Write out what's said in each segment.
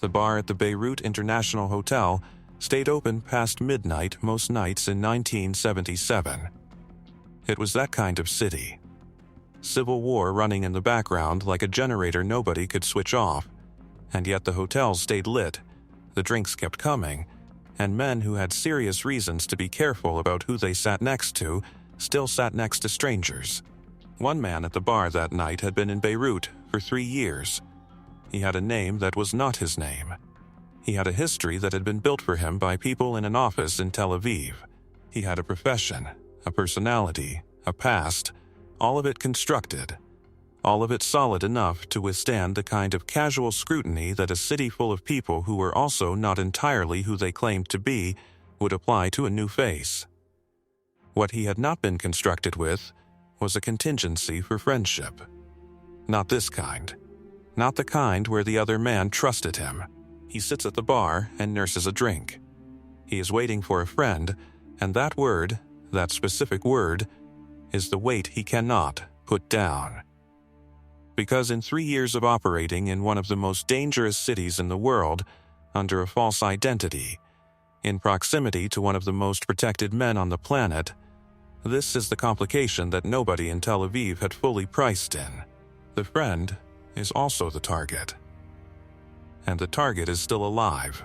The bar at the Beirut International Hotel stayed open past midnight most nights in 1977. It was that kind of city. Civil war running in the background like a generator nobody could switch off, and yet the hotel stayed lit, the drinks kept coming, and men who had serious reasons to be careful about who they sat next to still sat next to strangers. One man at the bar that night had been in Beirut for 3 years. He had a name that was not his name. He had a history that had been built for him by people in an office in Tel Aviv. He had a profession, a personality, a past, all of it constructed, all of it solid enough to withstand the kind of casual scrutiny that a city full of people who were also not entirely who they claimed to be would apply to a new face. What he had not been constructed with was a contingency for friendship. Not this kind. Not the kind where the other man trusted him. He sits at the bar and nurses a drink. He is waiting for a friend, and that word, that specific word, is the weight he cannot put down. Because in 3 years of operating in one of the most dangerous cities in the world, under a false identity, in proximity to one of the most protected men on the planet, this is the complication that nobody in Tel Aviv had fully priced in. The friend is also the target. And the target is still alive.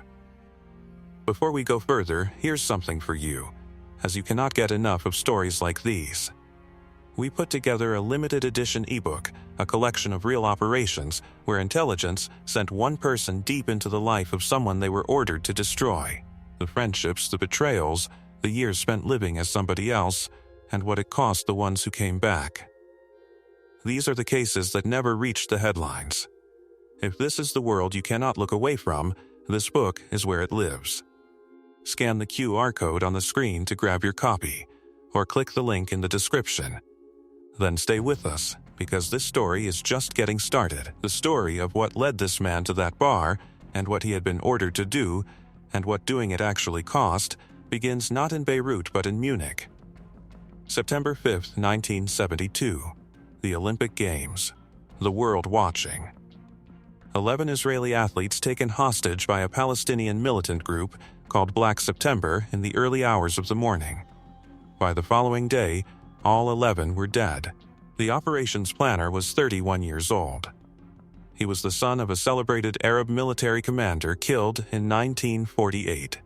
Before we go further, here's something for you, as you cannot get enough of stories like these. We put together a limited edition ebook, a collection of real operations where intelligence sent one person deep into the life of someone they were ordered to destroy. The friendships, the betrayals, the years spent living as somebody else, and what it cost the ones who came back. These are the cases that never reached the headlines. If this is the world you cannot look away from, this book is where it lives. Scan the QR code on the screen to grab your copy, or click the link in the description. Then stay with us, because this story is just getting started. The story of what led this man to that bar, and what he had been ordered to do, and what doing it actually cost, begins not in Beirut but in Munich. September 5th, 1972. The Olympic Games. The world watching. 11 Israeli athletes taken hostage by a Palestinian militant group called Black September in the early hours of the morning. By the following day, all 11 were dead. The operations planner was 31 years old. He was the son of a celebrated Arab military commander killed in 1948,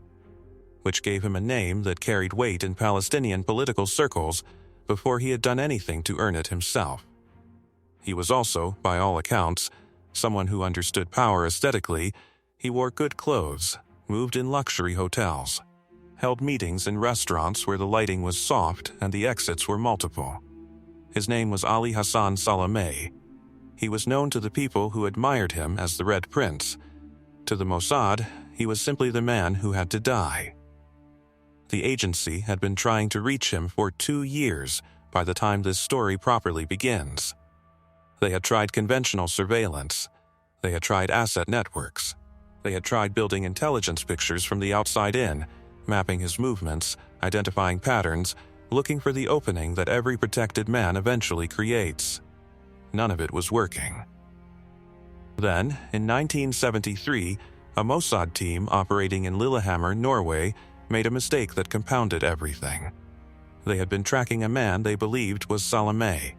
which gave him a name that carried weight in Palestinian political circles before he had done anything to earn it himself. He was also, by all accounts, someone who understood power aesthetically. He wore good clothes, moved in luxury hotels, held meetings in restaurants where the lighting was soft and the exits were multiple. His name was Ali Hassan Salame. He was known to the people who admired him as the Red Prince. To the Mossad, he was simply the man who had to die. The agency had been trying to reach him for 2 years by the time this story properly begins. They had tried conventional surveillance. They had tried asset networks. They had tried building intelligence pictures from the outside in, mapping his movements, identifying patterns, looking for the opening that every protected man eventually creates. None of it was working. Then, in 1973, a Mossad team operating in Lillehammer, Norway, made a mistake that compounded everything. They had been tracking a man they believed was Salame.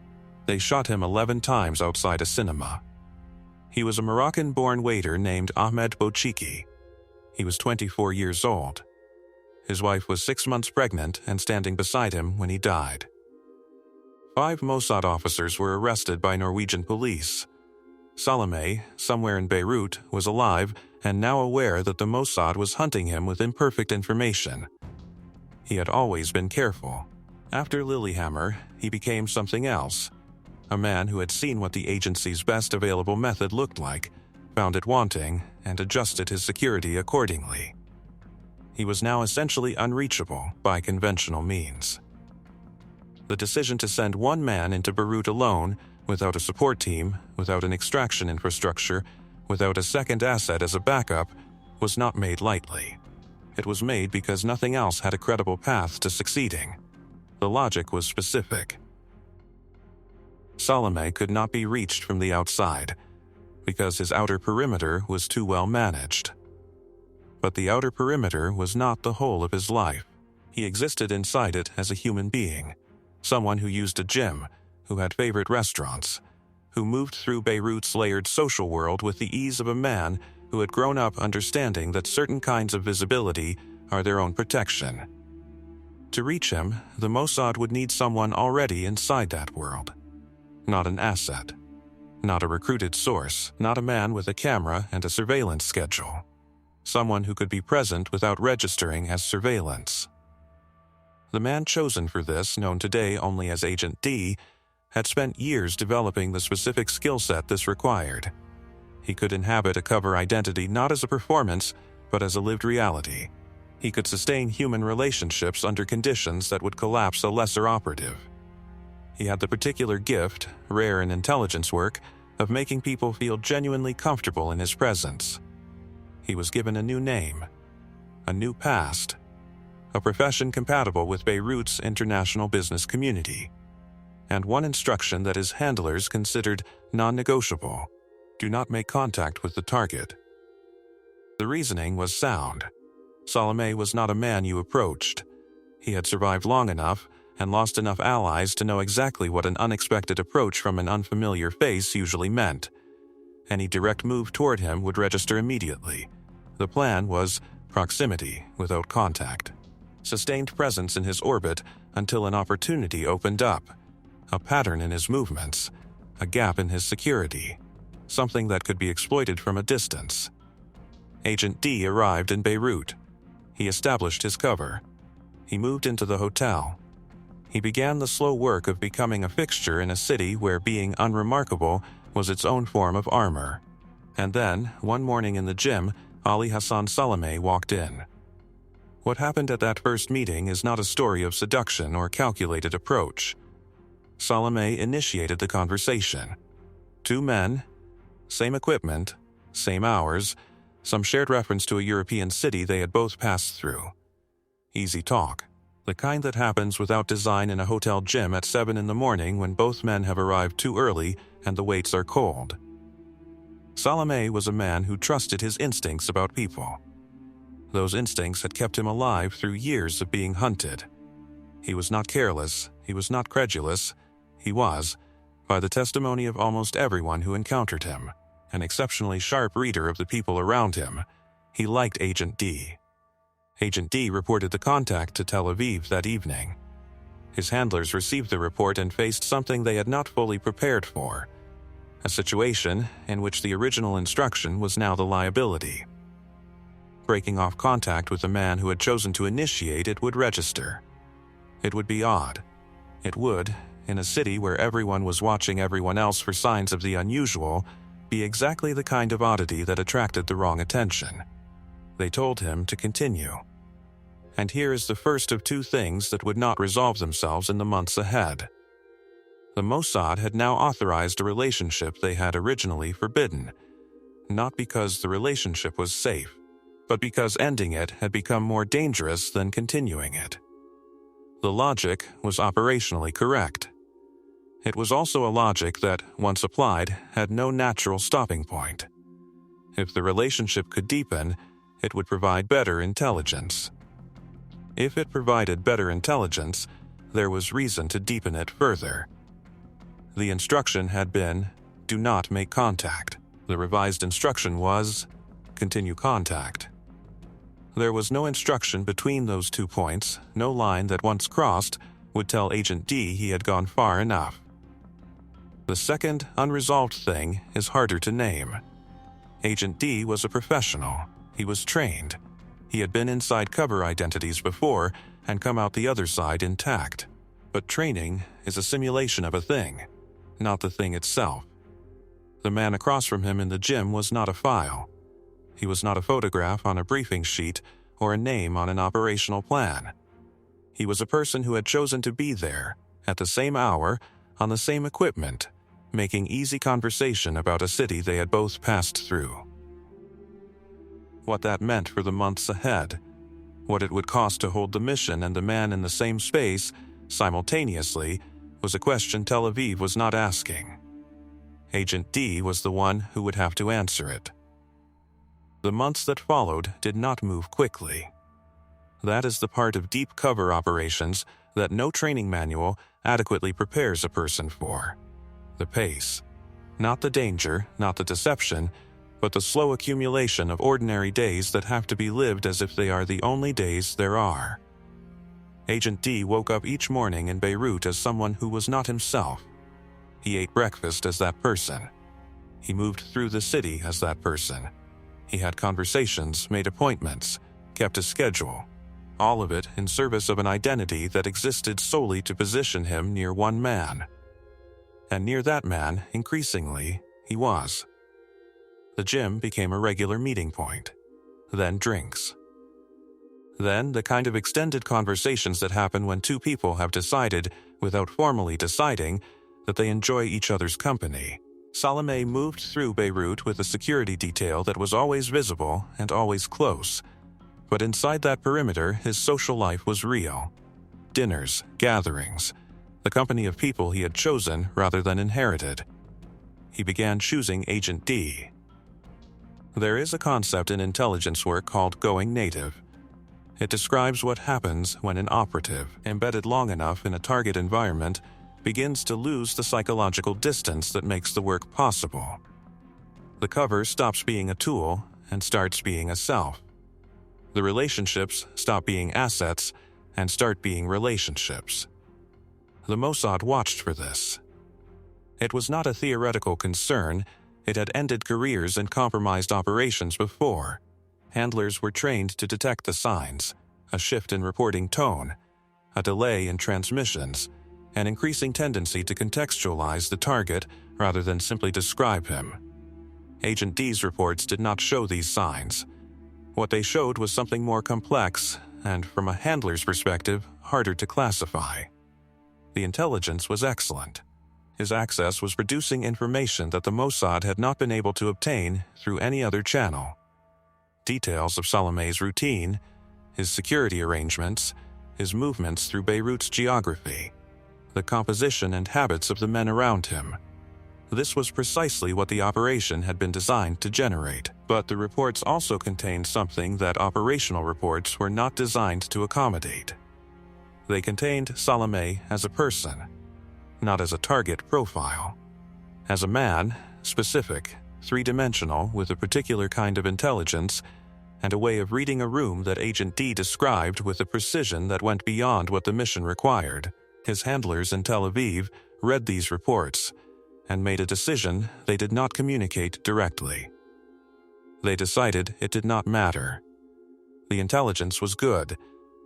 They shot him 11 times outside a cinema. He was a Moroccan-born waiter named Ahmed Bouchiki. He was 24 years old. His wife was 6 months pregnant and standing beside him when he died. 5 Mossad officers were arrested by Norwegian police. Salame, somewhere in Beirut, was alive and now aware that the Mossad was hunting him with imperfect information. He had always been careful. After Lillehammer, he became something else. A man who had seen what the agency's best available method looked like, found it wanting, and adjusted his security accordingly. He was now essentially unreachable by conventional means. The decision to send one man into Beirut alone, without a support team, without an extraction infrastructure, without a second asset as a backup, was not made lightly. It was made because nothing else had a credible path to succeeding. The logic was specific. Salame could not be reached from the outside, because his outer perimeter was too well managed. But the outer perimeter was not the whole of his life. He existed inside it as a human being, someone who used a gym, who had favorite restaurants, who moved through Beirut's layered social world with the ease of a man who had grown up understanding that certain kinds of visibility are their own protection. To reach him, the Mossad would need someone already inside that world. Not an asset. Not a recruited source. Not a man with a camera and a surveillance schedule. Someone who could be present without registering as surveillance. The man chosen for this, known today only as Agent D, had spent years developing the specific skill set this required. He could inhabit a cover identity not as a performance, but as a lived reality. He could sustain human relationships under conditions that would collapse a lesser operative. He had the particular gift, rare in intelligence work, of making people feel genuinely comfortable in his presence. He was given a new name, a new past, a profession compatible with Beirut's international business community, and one instruction that his handlers considered non-negotiable: do not make contact with the target. The reasoning was sound. Salame was not a man you approached. He had survived long enough and lost enough allies to know exactly what an unexpected approach from an unfamiliar face usually meant. Any direct move toward him would register immediately. The plan was proximity without contact. Sustained presence in his orbit until an opportunity opened up. A pattern in his movements. A gap in his security. Something that could be exploited from a distance. Agent D arrived in Beirut. He established his cover. He moved into the hotel. He began the slow work of becoming a fixture in a city where being unremarkable was its own form of armor. And then, one morning in the gym, Ali Hassan Salame walked in. What happened at that first meeting is not a story of seduction or calculated approach. Salame initiated the conversation. Two men, same equipment, same hours, some shared reference to a European city they had both passed through. Easy talk. The kind that happens without design in a hotel gym at 7 in the morning when both men have arrived too early and the waits are cold. Salame was a man who trusted his instincts about people. Those instincts had kept him alive through years of being hunted. He was not careless, he was not credulous, he was, by the testimony of almost everyone who encountered him, an exceptionally sharp reader of the people around him. He liked Agent D. Agent D reported the contact to Tel Aviv that evening. His handlers received the report and faced something they had not fully prepared for, a situation in which the original instruction was now the liability. Breaking off contact with the man who had chosen to initiate it would register. It would be odd. It would, in a city where everyone was watching everyone else for signs of the unusual, be exactly the kind of oddity that attracted the wrong attention. They told him to continue. And here is the first of two things that would not resolve themselves in the months ahead. The Mossad had now authorized a relationship they had originally forbidden, not because the relationship was safe, but because ending it had become more dangerous than continuing it. The logic was operationally correct. It was also a logic that, once applied, had no natural stopping point. If the relationship could deepen, it would provide better intelligence. If it provided better intelligence, there was reason to deepen it further. The instruction had been, do not make contact. The revised instruction was, continue contact. There was no instruction between those 2 points, no line that once crossed would tell Agent D he had gone far enough. The second, unresolved thing is harder to name. Agent D was a professional. He was trained. He had been inside cover identities before and come out the other side intact. But training is a simulation of a thing, not the thing itself. The man across from him in the gym was not a file. He was not a photograph on a briefing sheet or a name on an operational plan. He was a person who had chosen to be there, at the same hour, on the same equipment, making easy conversation about a city they had both passed through. What that meant for the months ahead, what it would cost to hold the mission and the man in the same space, simultaneously, was a question Tel Aviv was not asking. Agent D was the one who would have to answer it. The months that followed did not move quickly. That is the part of deep cover operations that no training manual adequately prepares a person for. The pace. Not the danger, not the deception, but the slow accumulation of ordinary days that have to be lived as if they are the only days there are. Agent D woke up each morning in Beirut as someone who was not himself. He ate breakfast as that person. He moved through the city as that person. He had conversations, made appointments, kept a schedule, all of it in service of an identity that existed solely to position him near one man. And near that man, increasingly, he was. The gym became a regular meeting point. Then drinks. Then the kind of extended conversations that happen when two people have decided, without formally deciding, that they enjoy each other's company. Salame moved through Beirut with a security detail that was always visible and always close. But inside that perimeter, his social life was real. Dinners, gatherings, the company of people he had chosen rather than inherited. He began choosing Agent D. There is a concept in intelligence work called going native. It describes what happens when an operative, embedded long enough in a target environment, begins to lose the psychological distance that makes the work possible. The cover stops being a tool and starts being a self. The relationships stop being assets and start being relationships. The Mossad watched for this. It was not a theoretical concern. It had ended careers and compromised operations before. Handlers were trained to detect the signs, a shift in reporting tone, a delay in transmissions, an increasing tendency to contextualize the target rather than simply describe him. Agent D's reports did not show these signs. What they showed was something more complex and, from a handler's perspective, harder to classify. The intelligence was excellent. His access was producing information that the Mossad had not been able to obtain through any other channel. Details of Salame's routine, his security arrangements, his movements through Beirut's geography, the composition and habits of the men around him. This was precisely what the operation had been designed to generate, but the reports also contained something that operational reports were not designed to accommodate. They contained Salame as a person, not as a target profile. As a man, specific, three-dimensional, with a particular kind of intelligence, and a way of reading a room that Agent D described with a precision that went beyond what the mission required. His handlers in Tel Aviv read these reports and made a decision they did not communicate directly. They decided it did not matter. The intelligence was good.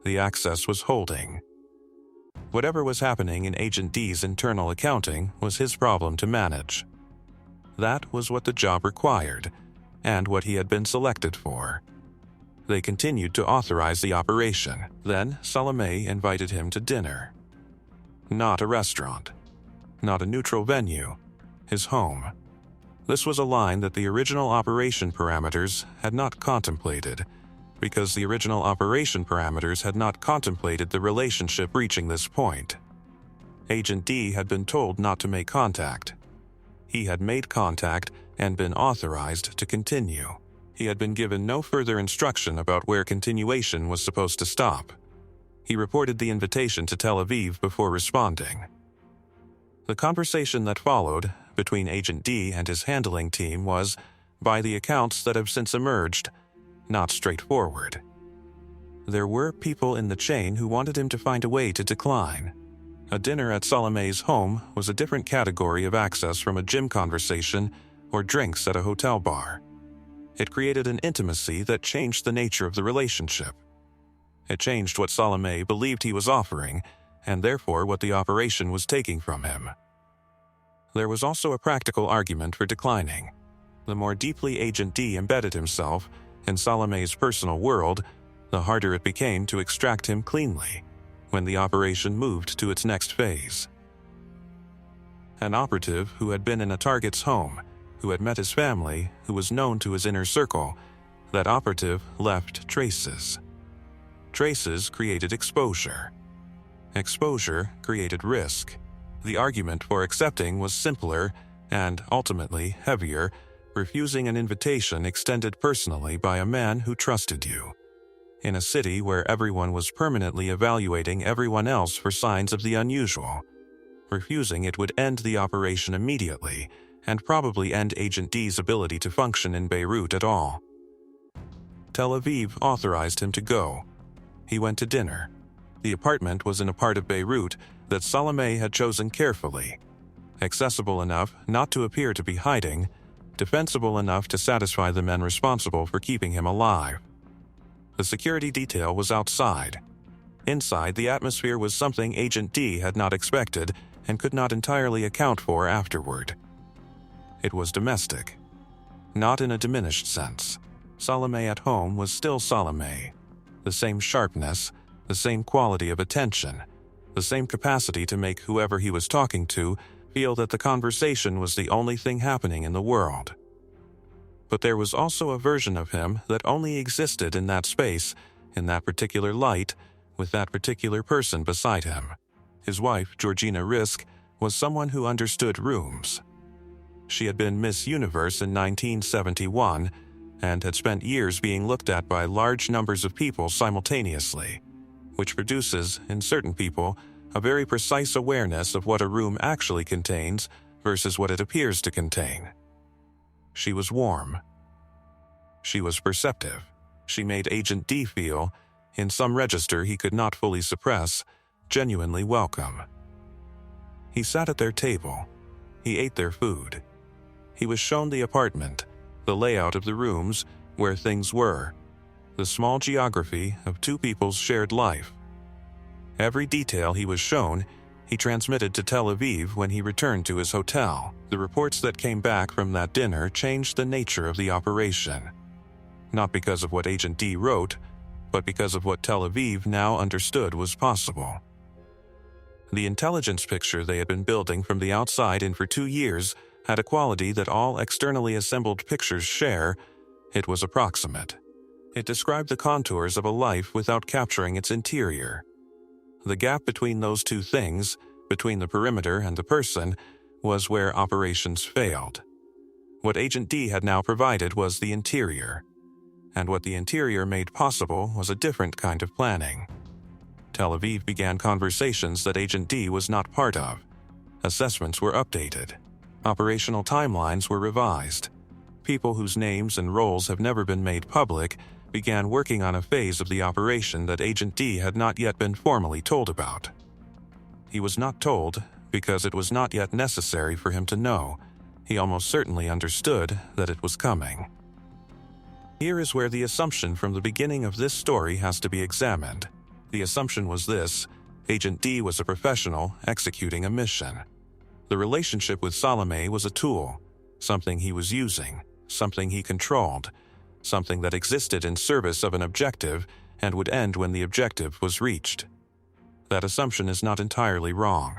The access was holding. Whatever was happening in Agent D's internal accounting was his problem to manage. That was what the job required, and what he had been selected for. They continued to authorize the operation. Then Salame invited him to dinner. Not a restaurant. Not a neutral venue. His home. This was a line that the original operation parameters had not contemplated, because the original operation parameters had not contemplated the relationship reaching this point. Agent D had been told not to make contact. He had made contact and been authorized to continue. He had been given no further instruction about where continuation was supposed to stop. He reported the invitation to Tel Aviv before responding. The conversation that followed between Agent D and his handling team was, by the accounts that have since emerged, not straightforward. There were people in the chain who wanted him to find a way to decline. A dinner at Salame's home was a different category of access from a gym conversation or drinks at a hotel bar. It created an intimacy that changed the nature of the relationship. It changed what Salame believed he was offering, and therefore what the operation was taking from him. There was also a practical argument for declining. The more deeply Agent D embedded himself in Salame's personal world, the harder it became to extract him cleanly when the operation moved to its next phase. An operative who had been in a target's home, who had met his family, who was known to his inner circle, that operative left traces. Traces created exposure. Exposure created risk. The argument for accepting was simpler and, ultimately, heavier, refusing an invitation extended personally by a man who trusted you. In a city where everyone was permanently evaluating everyone else for signs of the unusual. Refusing it would end the operation immediately, and probably end Agent D's ability to function in Beirut at all. Tel Aviv authorized him to go. He went to dinner. The apartment was in a part of Beirut that Salame had chosen carefully. Accessible enough not to appear to be hiding, defensible enough to satisfy the men responsible for keeping him alive. The security detail was outside. Inside, the atmosphere was something Agent D had not expected and could not entirely account for afterward. It was domestic. Not in a diminished sense. Salame at home was still Salame. The same sharpness, the same quality of attention, the same capacity to make whoever he was talking to feel that the conversation was the only thing happening in the world. But there was also a version of him that only existed in that space, in that particular light, with that particular person beside him. His wife, Georgina Risk, was someone who understood rooms. She had been Miss Universe in 1971 and had spent years being looked at by large numbers of people simultaneously, which produces, in certain people, a very precise awareness of what a room actually contains versus what it appears to contain. She was warm. She was perceptive. She made Agent D feel, in some register he could not fully suppress, genuinely welcome. He sat at their table. He ate their food. He was shown the apartment, the layout of the rooms, where things were, the small geography of two people's shared life. Every detail he was shown, he transmitted to Tel Aviv when he returned to his hotel. The reports that came back from that dinner changed the nature of the operation. Not because of what Agent D wrote, but because of what Tel Aviv now understood was possible. The intelligence picture they had been building from the outside in for 2 years had a quality that all externally assembled pictures share. It was approximate. It described the contours of a life without capturing its interior. The gap between those two things, between the perimeter and the person, was where operations failed. What Agent D had now provided was the interior. And what the interior made possible was a different kind of planning. Tel Aviv began conversations that Agent D was not part of. Assessments were updated. Operational timelines were revised. People whose names and roles have never been made public began working on a phase of the operation that Agent D had not yet been formally told about. He was not told because it was not yet necessary for him to know. He almost certainly understood that it was coming. Here is where the assumption from the beginning of this story has to be examined. The assumption was this: Agent D was a professional executing a mission. The relationship with Salame was a tool, something he was using, something he controlled, something that existed in service of an objective and would end when the objective was reached. That assumption is not entirely wrong.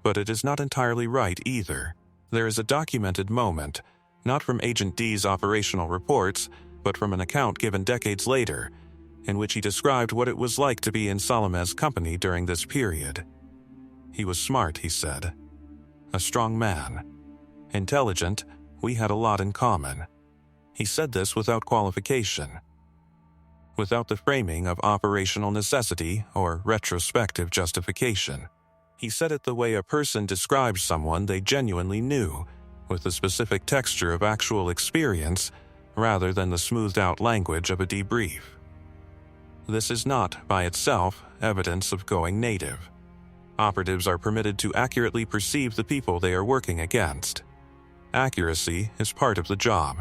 But it is not entirely right either. There is a documented moment, not from Agent D's operational reports, but from an account given decades later, in which he described what it was like to be in Salame's company during this period. He was smart, he said. A strong man. Intelligent, we had a lot in common. He said this without qualification, without the framing of operational necessity or retrospective justification. He said it the way a person describes someone they genuinely knew, with the specific texture of actual experience rather than the smoothed-out language of a debrief. This is not, by itself, evidence of going native. Operatives are permitted to accurately perceive the people they are working against. Accuracy is part of the job.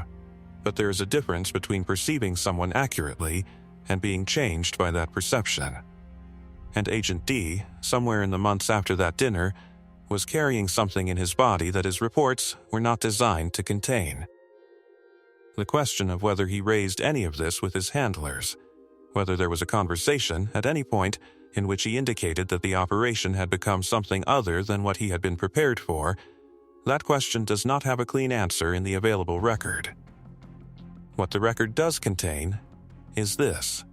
But there is a difference between perceiving someone accurately and being changed by that perception. And Agent D, somewhere in the months after that dinner, was carrying something in his body that his reports were not designed to contain. The question of whether he raised any of this with his handlers, whether there was a conversation at any point in which he indicated that the operation had become something other than what he had been prepared for, that question does not have a clean answer in the available record. What the record does contain is this.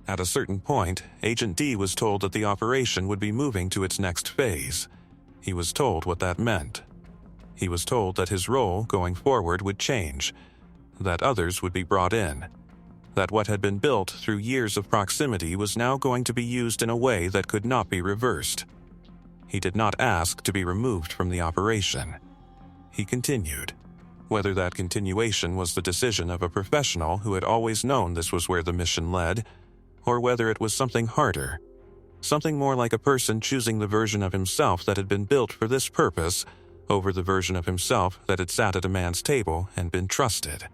At a certain point, Agent D was told that the operation would be moving to its next phase. He was told what that meant. He was told that his role going forward would change, that others would be brought in, that what had been built through years of proximity was now going to be used in a way that could not be reversed. He did not ask to be removed from the operation. He continued. Whether that continuation was the decision of a professional who had always known this was where the mission led, or whether it was something harder, something more like a person choosing the version of himself that had been built for this purpose over the version of himself that had sat at a man's table and been trusted.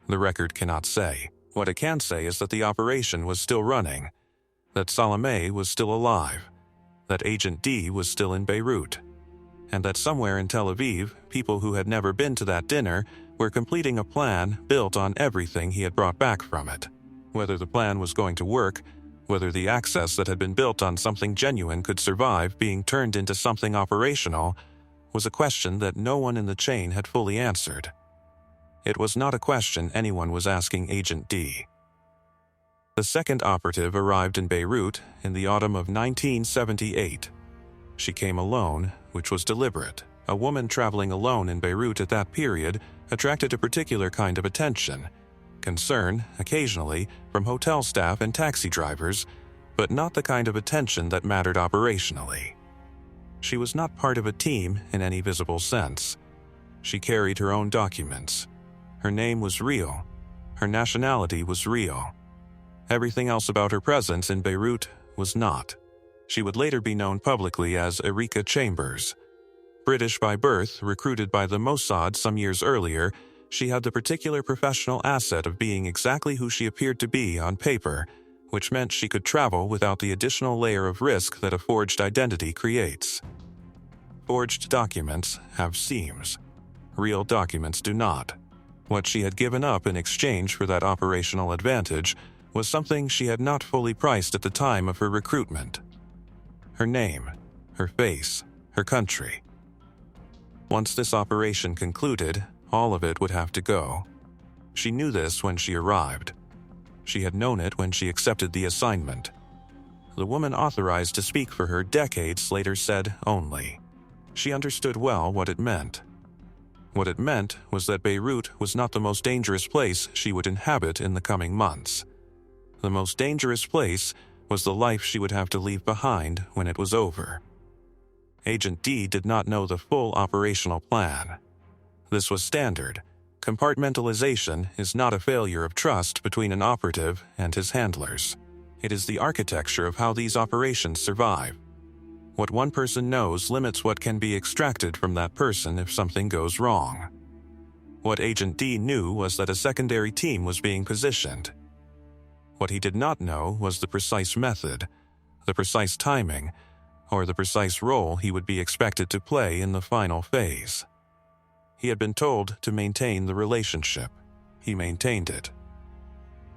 The record cannot say. What it can say is that the operation was still running, that Salame was still alive, that Agent D was still in Beirut, and that somewhere in Tel Aviv, people who had never been to that dinner were completing a plan built on everything he had brought back from it. Whether the plan was going to work, whether the access that had been built on something genuine could survive being turned into something operational, was a question that no one in the chain had fully answered. It was not a question anyone was asking Agent D. The second operative arrived in Beirut in the autumn of 1978. She came alone, which was deliberate. A woman traveling alone in Beirut at that period attracted a particular kind of attention, concern, occasionally, from hotel staff and taxi drivers, but not the kind of attention that mattered operationally. She was not part of a team in any visible sense. She carried her own documents. Her name was real. Her nationality was real. Everything else about her presence in Beirut was not. She would later be known publicly as Erika Chambers. British by birth, recruited by the Mossad some years earlier, she had the particular professional asset of being exactly who she appeared to be on paper, which meant she could travel without the additional layer of risk that a forged identity creates. Forged documents have seams. Real documents do not. What she had given up in exchange for that operational advantage was something she had not fully priced at the time of her recruitment. Her name, her face, her country. Once this operation concluded, all of it would have to go. She knew this when she arrived. She had known it when she accepted the assignment. The woman authorized to speak for her decades later said only. She understood well what it meant. What it meant was that Beirut was not the most dangerous place she would inhabit in the coming months. The most dangerous place was the life she would have to leave behind when it was over. Agent D did not know the full operational plan. This was standard. Compartmentalization is not a failure of trust between an operative and his handlers. It is the architecture of how these operations survive. What one person knows limits what can be extracted from that person if something goes wrong. What Agent D knew was that a secondary team was being positioned. What he did not know was the precise method, the precise timing, or the precise role he would be expected to play in the final phase. He had been told to maintain the relationship. He maintained it.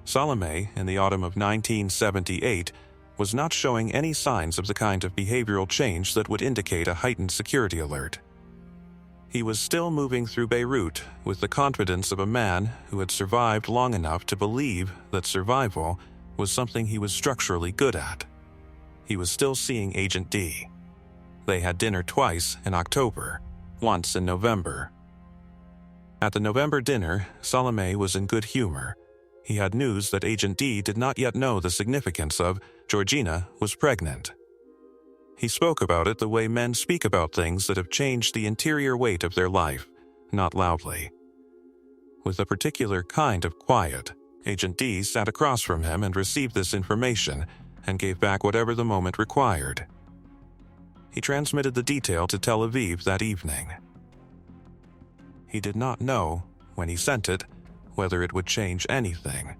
Salame, in the autumn of 1978, was not showing any signs of the kind of behavioral change that would indicate a heightened security alert. He was still moving through Beirut with the confidence of a man who had survived long enough to believe that survival was something he was structurally good at. He was still seeing Agent D. They had dinner twice in October, once in November. At the November dinner, Salame was in good humor. He had news that Agent D did not yet know the significance of Georgina was pregnant. He spoke about it the way men speak about things that have changed the interior weight of their life, not loudly. With a particular kind of quiet, Agent D sat across from him and received this information and gave back whatever the moment required. He transmitted the detail to Tel Aviv that evening. He did not know, when he sent it, whether it would change anything.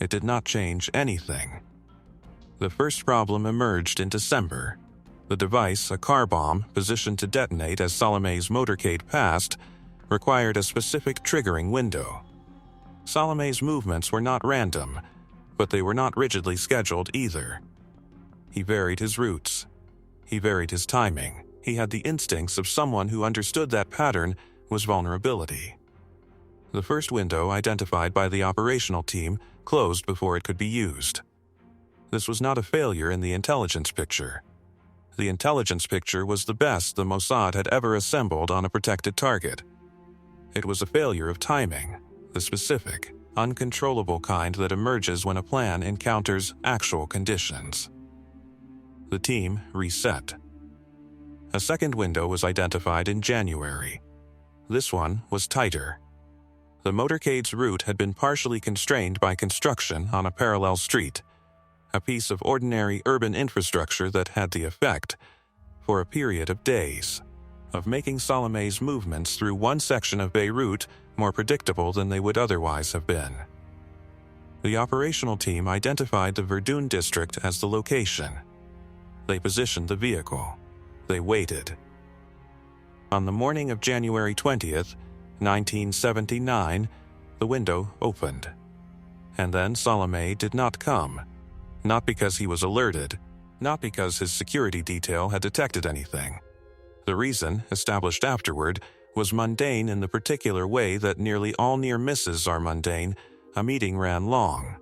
It did not change anything. The first problem emerged in December. The device, a car bomb, positioned to detonate as Salame's motorcade passed, required a specific triggering window. Salame's movements were not random, but they were not rigidly scheduled either. He varied his routes. He varied his timing. He had the instincts of someone who understood that pattern was vulnerability. The first window, identified by the operational team, closed before it could be used. This was not a failure in the intelligence picture. The intelligence picture was the best the Mossad had ever assembled on a protected target. It was a failure of timing, the specific, uncontrollable kind that emerges when a plan encounters actual conditions. The team reset. A second window was identified in January. This one was tighter. The motorcade's route had been partially constrained by construction on a parallel street, a piece of ordinary urban infrastructure that had the effect, for a period of days, of making Salame's movements through one section of Beirut more predictable than they would otherwise have been. The operational team identified the Verdun district as the location. They positioned the vehicle. They waited. On the morning of January 20th, 1979, the window opened. And then Salame did not come. Not because he was alerted, not because his security detail had detected anything. The reason, established afterward, was mundane in the particular way that nearly all near misses are mundane. A meeting ran long.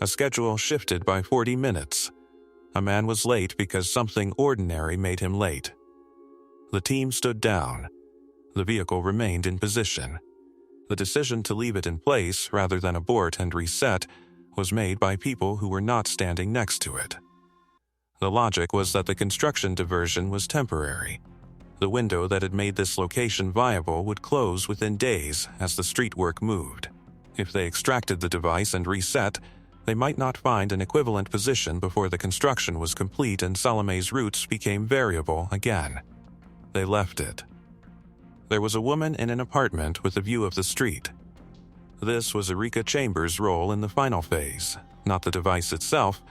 A schedule shifted by 40 minutes. A man was late because something ordinary made him late. The team stood down. The vehicle remained in position. The decision to leave it in place rather than abort and reset was made by people who were not standing next to it. The logic was that the construction diversion was temporary. The window that had made this location viable would close within days as the street work moved. If they extracted the device and reset, they might not find an equivalent position before the construction was complete and Salame's routes became variable again. They left it. There was a woman in an apartment with a view of the street. This was Erika Chambers' role in the final phase, not the device itself,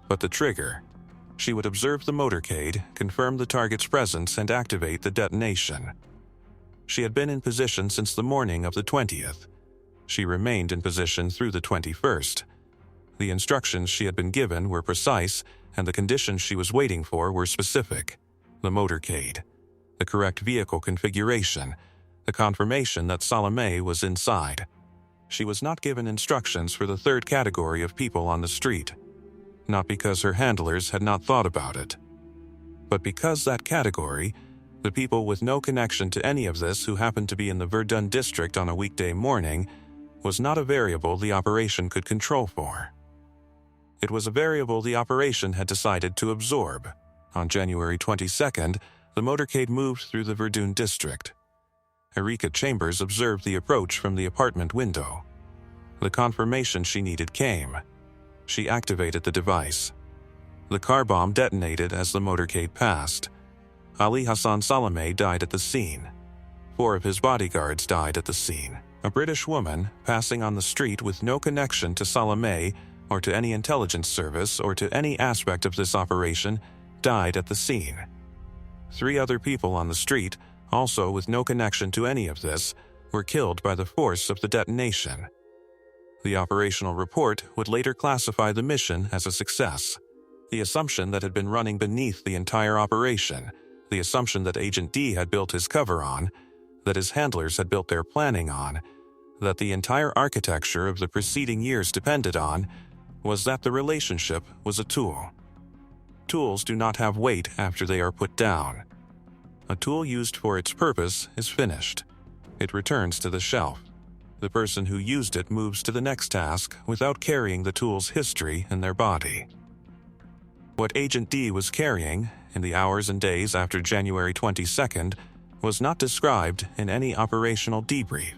but the trigger. She would observe the motorcade, confirm the target's presence, and activate the detonation. She had been in position since the morning of the 20th. She remained in position through the 21st. The instructions she had been given were precise, and the conditions she was waiting for were specific. The motorcade, the correct vehicle configuration, the confirmation that Salame was inside. She was not given instructions for the third category of people on the street, not because her handlers had not thought about it, but because that category, the people with no connection to any of this who happened to be in the Verdun district on a weekday morning, was not a variable the operation could control for. It was a variable the operation had decided to absorb. On January 22nd, the motorcade moved through the Verdun district. Erika Chambers observed the approach from the apartment window. The confirmation she needed came. She activated the device. The car bomb detonated as the motorcade passed. Ali Hassan Salame died at the scene. 4 of his bodyguards died at the scene. A British woman, passing on the street with no connection to Salame or to any intelligence service or to any aspect of this operation, died at the scene. 3 other people on the street, also with no connection to any of this, were killed by the force of the detonation. The operational report would later classify the mission as a success. The assumption that had been running beneath the entire operation, the assumption that Agent D had built his cover on, that his handlers had built their planning on, that the entire architecture of the preceding years depended on, was that the relationship was a tool. Tools do not have weight after they are put down. A tool used for its purpose is finished. It returns to the shelf. The person who used it moves to the next task without carrying the tool's history in their body. What Agent D was carrying, in the hours and days after January 22nd, was not described in any operational debrief.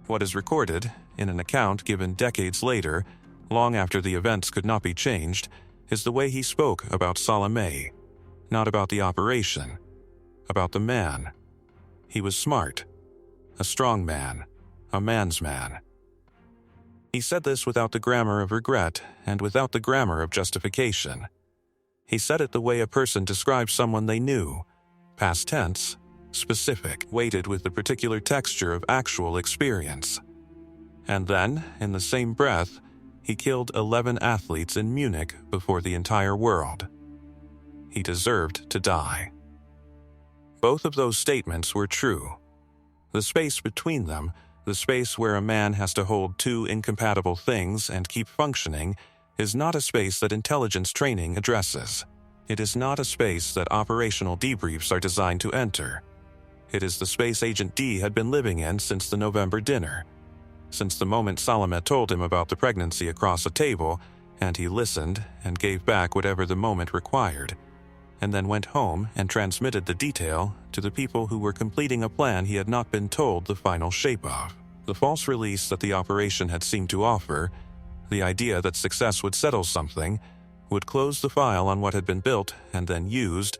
What is recorded, in an account given decades later, long after the events could not be changed, is the way he spoke about Salame, not about the operation, about the man. He was smart, a strong man, a man's man. He said this without the grammar of regret and without the grammar of justification. He said it the way a person describes someone they knew, past tense, specific, weighted with the particular texture of actual experience. And then, in the same breath, he killed 11 athletes in Munich before the entire world. He deserved to die. Both of those statements were true. The space between them, the space where a man has to hold 2 incompatible things and keep functioning, is not a space that intelligence training addresses. It is not a space that operational debriefs are designed to enter. It is the space Agent D had been living in since the November dinner, since the moment Salame told him about the pregnancy across a table, and he listened and gave back whatever the moment required, and then went home and transmitted the detail to the people who were completing a plan he had not been told the final shape of. The false release that the operation had seemed to offer, the idea that success would settle something, would close the file on what had been built and then used,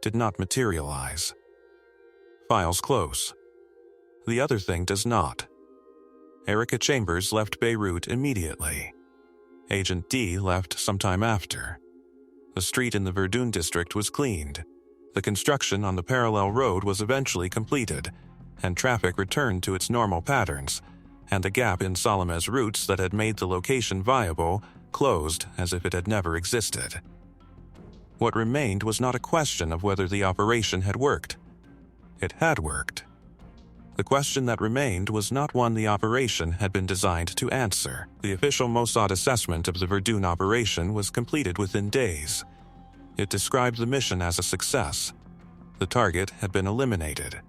did not materialize. Files close. The other thing does not. Erica Chambers left Beirut immediately. Agent D left sometime after. The street in the Verdun district was cleaned. The construction on the parallel road was eventually completed, and traffic returned to its normal patterns, and the gap in Salame's routes that had made the location viable closed as if it had never existed. What remained was not a question of whether the operation had worked. It had worked. The question that remained was not one the operation had been designed to answer. The official Mossad assessment of the Verdun operation was completed within days. It described the mission as a success. The target had been eliminated.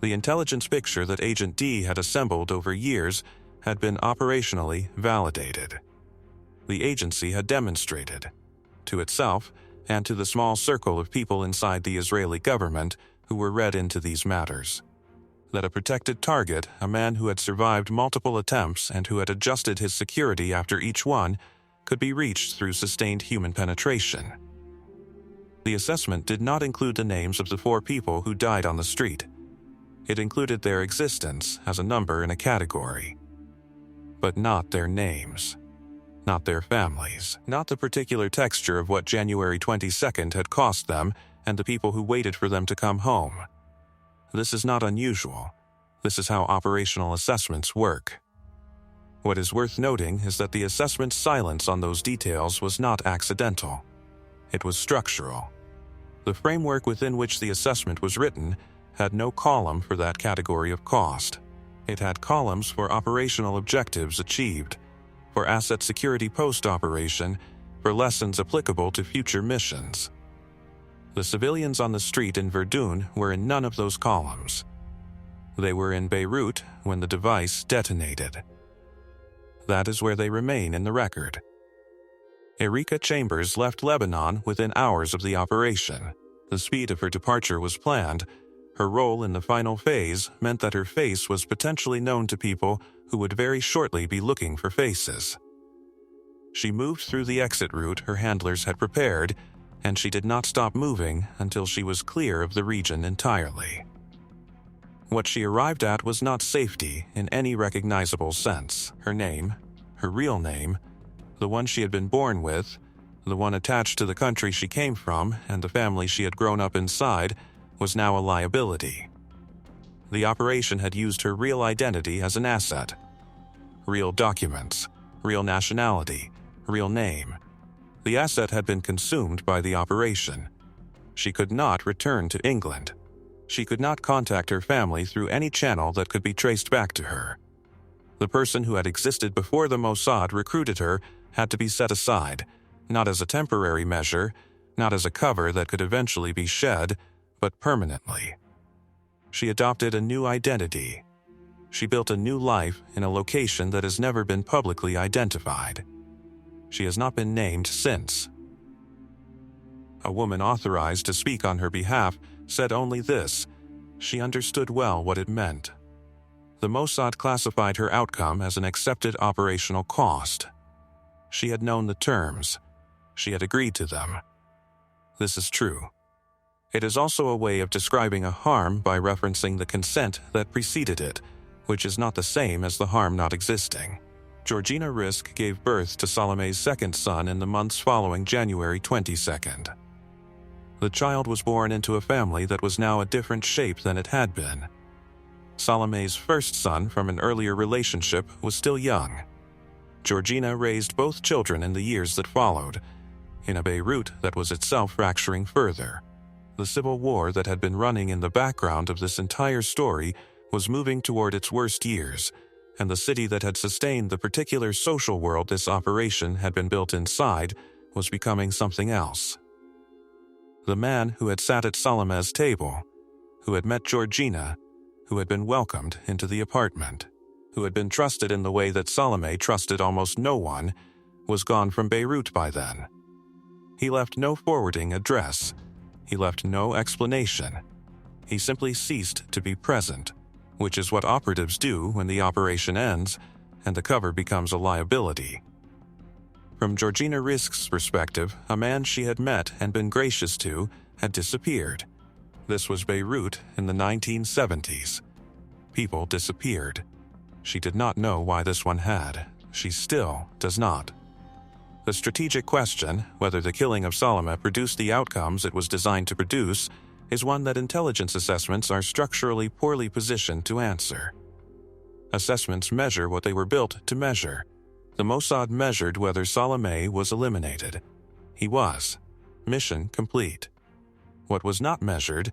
The intelligence picture that Agent D had assembled over years had been operationally validated. The agency had demonstrated, to itself and to the small circle of people inside the Israeli government who were read into these matters, that a protected target, a man who had survived multiple attempts and who had adjusted his security after each one, could be reached through sustained human penetration. The assessment did not include the names of the 4 people who died on the street. It included their existence as a number in a category, but not their names, not their families, not the particular texture of what January 22nd had cost them and the people who waited for them to come home. This is not unusual. This is how operational assessments work. What is worth noting is that the assessment's silence on those details was not accidental. It was structural. The framework within which the assessment was written had no column for that category of cost. It had columns for operational objectives achieved, for asset security post-operation, for lessons applicable to future missions. The civilians on the street in Verdun were in none of those columns. They were in Beirut when the device detonated. That is where they remain in the record. Erica Chambers left Lebanon within hours of the operation. The speed of her departure was planned. Her role in the final phase meant that her face was potentially known to people who would very shortly be looking for faces. She moved through the exit route her handlers had prepared, and she did not stop moving until she was clear of the region entirely. What she arrived at was not safety in any recognizable sense. Her name, her real name, the one she had been born with, the one attached to the country she came from and the family she had grown up inside, was now a liability. The operation had used her real identity as an asset. Real documents, real nationality, real name. The asset had been consumed by the operation. She could not return to England. She could not contact her family through any channel that could be traced back to her. The person who had existed before the Mossad recruited her had to be set aside, not as a temporary measure, not as a cover that could eventually be shed, but permanently. She adopted a new identity. She built a new life in a location that has never been publicly identified. She has not been named since. A woman authorized to speak on her behalf said only this: she understood well what it meant. The Mossad classified her outcome as an accepted operational cost. She had known the terms. She had agreed to them. This is true. It is also a way of describing a harm by referencing the consent that preceded it, which is not the same as the harm not existing. Georgina Risk gave birth to Salame's second son in the months following January 22nd. The child was born into a family that was now a different shape than it had been. Salame's first son from an earlier relationship was still young. Georgina raised both children in the years that followed, in a Beirut that was itself fracturing further. The civil war that had been running in the background of this entire story was moving toward its worst years, and the city that had sustained the particular social world this operation had been built inside was becoming something else. The man who had sat at Salame's table, who had met Georgina, who had been welcomed into the apartment, who had been trusted in the way that Salame trusted almost no one, was gone from Beirut by then. He left no forwarding address. He left no explanation. He simply ceased to be present, which is what operatives do when the operation ends and the cover becomes a liability. From Georgina Risk's perspective, a man she had met and been gracious to had disappeared. This was Beirut in the 1970s. People disappeared. She did not know why this one had. She still does not. The strategic question, whether the killing of Salame produced the outcomes it was designed to produce, is one that intelligence assessments are structurally poorly positioned to answer. Assessments measure what they were built to measure. The Mossad measured whether Salame was eliminated. He was. Mission complete. What was not measured,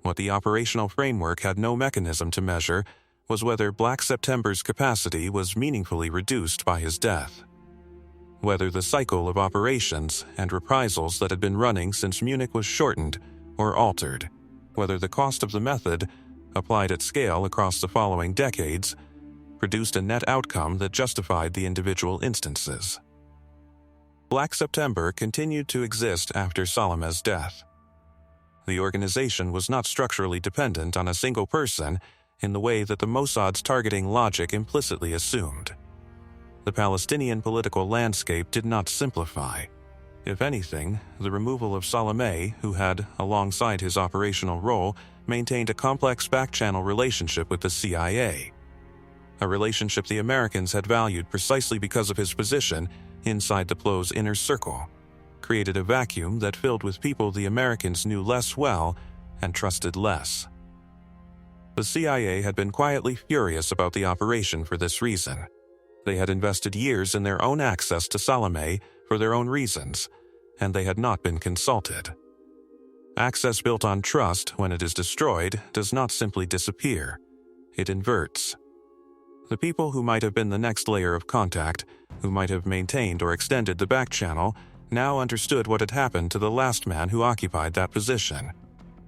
what the operational framework had no mechanism to measure, was whether Black September's capacity was meaningfully reduced by his death. Whether the cycle of operations and reprisals that had been running since Munich was shortened or altered. Whether the cost of the method, applied at scale across the following decades, produced a net outcome that justified the individual instances. Black September continued to exist after Salame's death. The organization was not structurally dependent on a single person in the way that the Mossad's targeting logic implicitly assumed. The Palestinian political landscape did not simplify. If anything, the removal of Salame, who had, alongside his operational role, maintained a complex back-channel relationship with the CIA. A relationship the Americans had valued precisely because of his position inside the PLO's inner circle, created a vacuum that filled with people the Americans knew less well and trusted less. The CIA had been quietly furious about the operation for this reason. They had invested years in their own access to Salame for their own reasons, and they had not been consulted. Access built on trust, when it is destroyed, does not simply disappear. It inverts. The people who might have been the next layer of contact, who might have maintained or extended the back channel, now understood what had happened to the last man who occupied that position.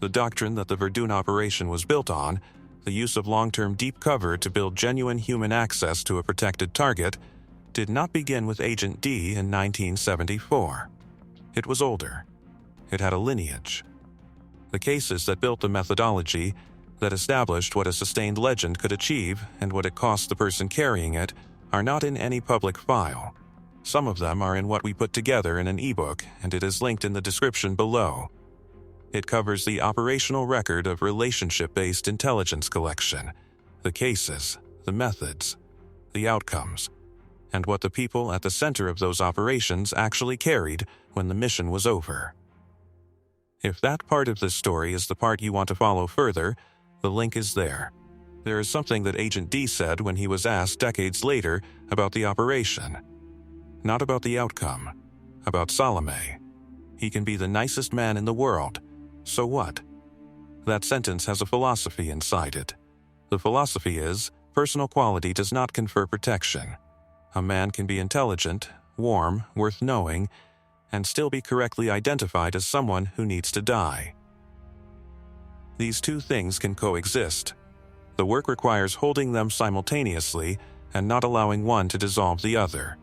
The doctrine that the Verdun operation was built on, the use of long-term deep cover to build genuine human access to a protected target, did not begin with Agent D in 1974. It was older. It had a lineage. The cases that built the methodology, that established what a sustained legend could achieve and what it cost the person carrying it, are not in any public file. Some of them are in what we put together in an ebook, and it is linked in the description below. It covers the operational record of relationship-based intelligence collection, the cases, the methods, the outcomes, and what the people at the center of those operations actually carried when the mission was over. If that part of this story is the part you want to follow further, the link is there. There is something that Agent D said when he was asked decades later about the operation. Not about the outcome, about Salame. He can be the nicest man in the world. So what? That sentence has a philosophy inside it. The philosophy is, personal quality does not confer protection. A man can be intelligent, warm, worth knowing, and still be correctly identified as someone who needs to die. These two things can coexist. The work requires holding them simultaneously and not allowing one to dissolve the other.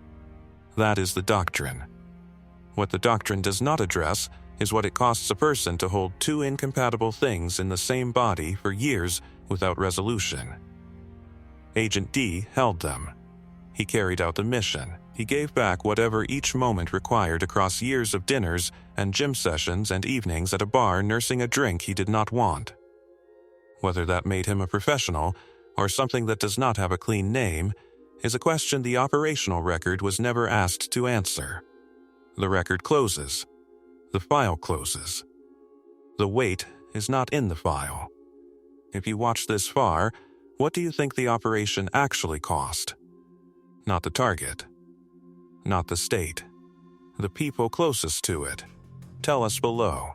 That is the doctrine. What the doctrine does not address is what it costs a person to hold two incompatible things in the same body for years without resolution. Agent D held them. He carried out the mission. He gave back whatever each moment required across years of dinners and gym sessions and evenings at a bar nursing a drink he did not want. Whether that made him a professional or something that does not have a clean name is a question the operational record was never asked to answer. The record closes. The file closes. The weight is not in the file. If you watch this far, what do you think the operation actually cost? Not the target. Not the state. The people closest to it. Tell us below.